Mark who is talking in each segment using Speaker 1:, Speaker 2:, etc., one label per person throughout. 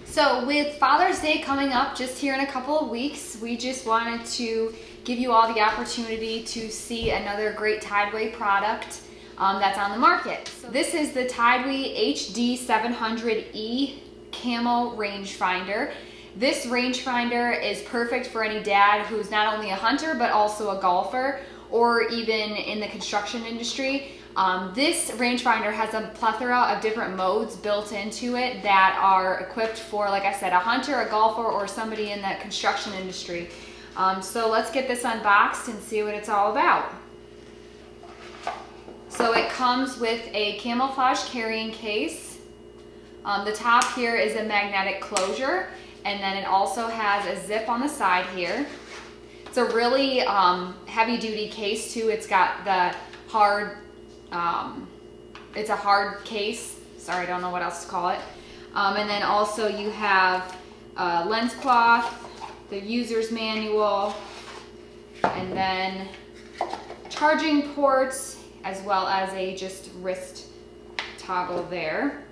Speaker 1: So with Father's Day coming up just here in a couple of weeks, we just wanted to give you all the opportunity to see another great TideWe product that's on the market. So this is the TideWe HD-700E Camo Rangefinder. This rangefinder is perfect for any dad who's not only a hunter but also a golfer, or even in the construction industry. This rangefinder has a plethora of different modes built into it that are equipped for, like I said, a hunter, a golfer, or somebody in the construction industry. So let's get this unboxed and see what it's all about. So it comes with a camouflage carrying case. The top here is a magnetic closure, and then it also has a zip on the side here. It's a really heavy duty case too. It's got the hard, it's a hard case. Sorry, I don't know what else to call it. And then also you have lens cloth, the user's manual, and then charging ports, as well as a just wrist toggle there.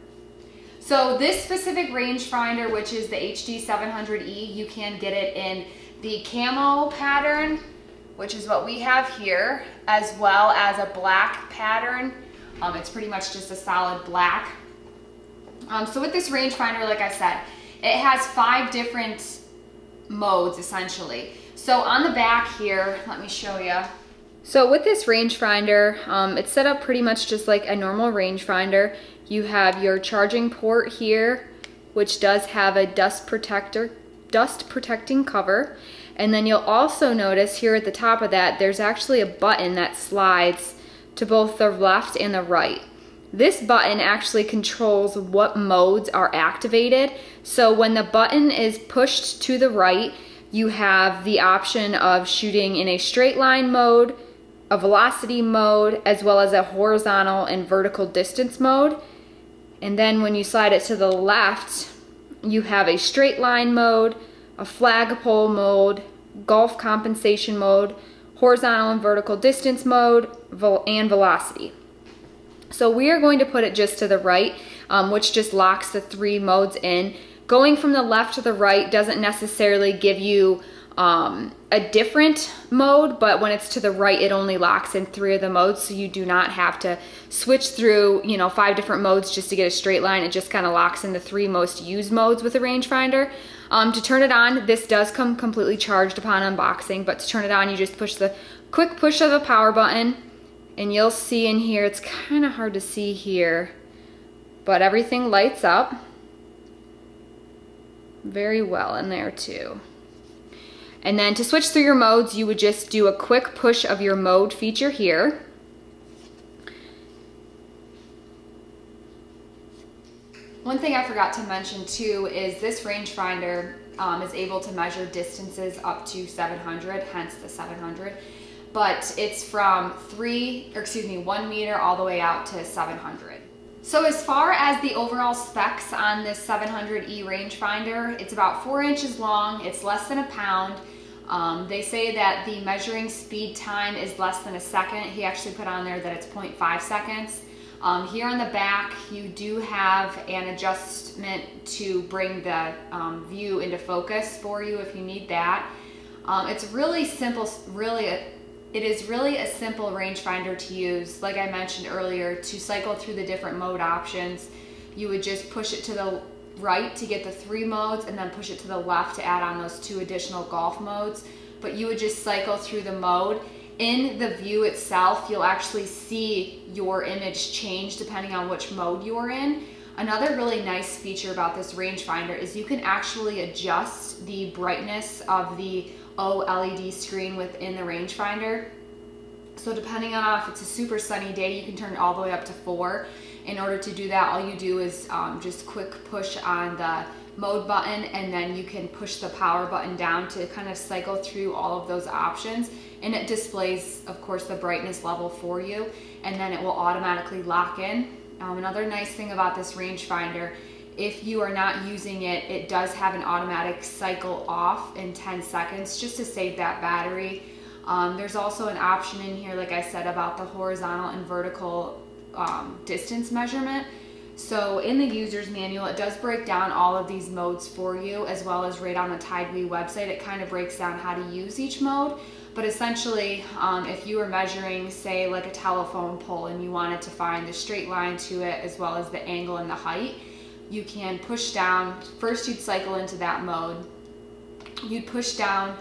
Speaker 1: So this specific rangefinder, which is the HD-700E, you can get it in the camo pattern, which is what we have here, as well as a black pattern. It's pretty much just a solid black. So with this rangefinder, like I said, it has 5 different modes essentially. So on the back here, let me show you. So with this rangefinder, it's set up pretty much just like a normal rangefinder. You have your charging port here, which does have a dust protecting cover. And then you'll also notice here at the top of that, there's actually a button that slides to both the left and the right. This button actually controls what modes are activated. So when the button is pushed to the right, you have the option of shooting in a straight line mode, a velocity mode, as well as a horizontal and vertical distance mode. And then when you slide it to the left, you have a straight line mode, a flagpole mode, golf compensation mode, horizontal and vertical distance mode, and velocity. So we are going to put it just to the right, which just locks the 3 modes in. Going from the left to the right doesn't necessarily give you a different mode, but when it's to the right, it only locks in 3 of the modes, so you do not have to switch through 5 different modes just to get a straight line. It just kind of locks in the 3 most used modes with the rangefinder. To turn it on, this does come completely charged upon unboxing, but to turn it on, you just push the quick push of the power button, and you'll see in here, it's kind of hard to see here, but everything lights up very well in there too. And then to switch through your modes, you would just do a quick push of your mode feature here. One thing I forgot to mention too is this rangefinder is able to measure distances up to 700, hence the 700. But it's from 1 meter all the way out to 700. So as far as the overall specs on this 700E rangefinder, it's about 4 inches long, it's less than a pound. They say that the measuring speed time is less than a second. He actually put on there that it's 0.5 seconds. Here on the back, you do have an adjustment to bring the view into focus for you if you need that. It's really simple, it is really a simple rangefinder to use. Like I mentioned earlier, to cycle through the different mode options, you would just push it to the right to get the 3 modes, and then push it to the left to add on those 2 additional golf modes. But you would just cycle through the mode. In the view itself, you'll actually see your image change depending on which mode you're in. Another really nice feature about this rangefinder is you can actually adjust the brightness of the OLED screen within the rangefinder. So depending on if it's a super sunny day, you can turn it all the way up to 4. In order to do that, all you do is just quick push on the mode button, and then you can push the power button down to kind of cycle through all of those options, and it displays, of course, the brightness level for you, and then it will automatically lock in. Another nice thing about this rangefinder, if you are not using it, it does have an automatic cycle off in 10 seconds just to save that battery. There's also an option in here, like I said, about the horizontal and vertical distance measurement. So in the user's manual, it does break down all of these modes for you, as well as right on the TideWe website, it kind of breaks down how to use each mode. But essentially, if you were measuring, say, like a telephone pole and you wanted to find the straight line to it as well as the angle and the height, you can push down. First, you'd cycle into that mode. You'd push down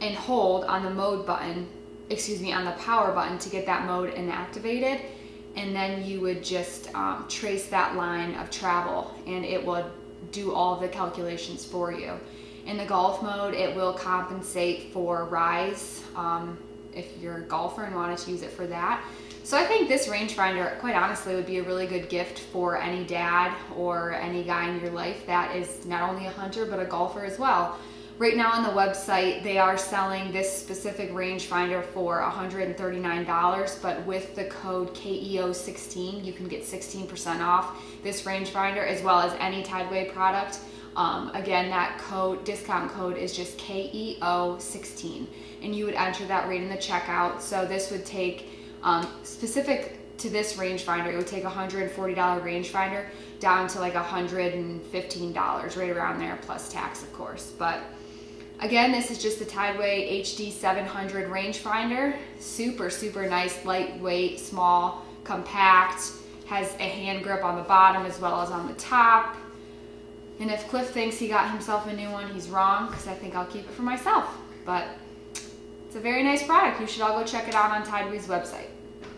Speaker 1: and hold on the mode button, on the power button to get that mode inactivated. And then you would just trace that line of travel and it would do all of the calculations for you. In the golf mode, it will compensate for rise if you're a golfer and wanted to use it for that. So I think this rangefinder, quite honestly, would be a really good gift for any dad or any guy in your life that is not only a hunter but a golfer as well. Right now on the website, they are selling this specific rangefinder for $139, but with the code KEO16, you can get 16% off this rangefinder as well as any TideWe product. Again, that discount code is just KEO16, and you would enter that right in the checkout. So this would take, specific to this rangefinder, it would take a $140 rangefinder down to like $115, right around there, plus tax, of course. But again, this is just the TideWe HD-700 rangefinder. Super, super nice, lightweight, small, compact, has a hand grip on the bottom as well as on the top. And if Cliff thinks he got himself a new one, he's wrong, because I think I'll keep it for myself. But it's a very nice product. You should all go check it out on TideWe's website.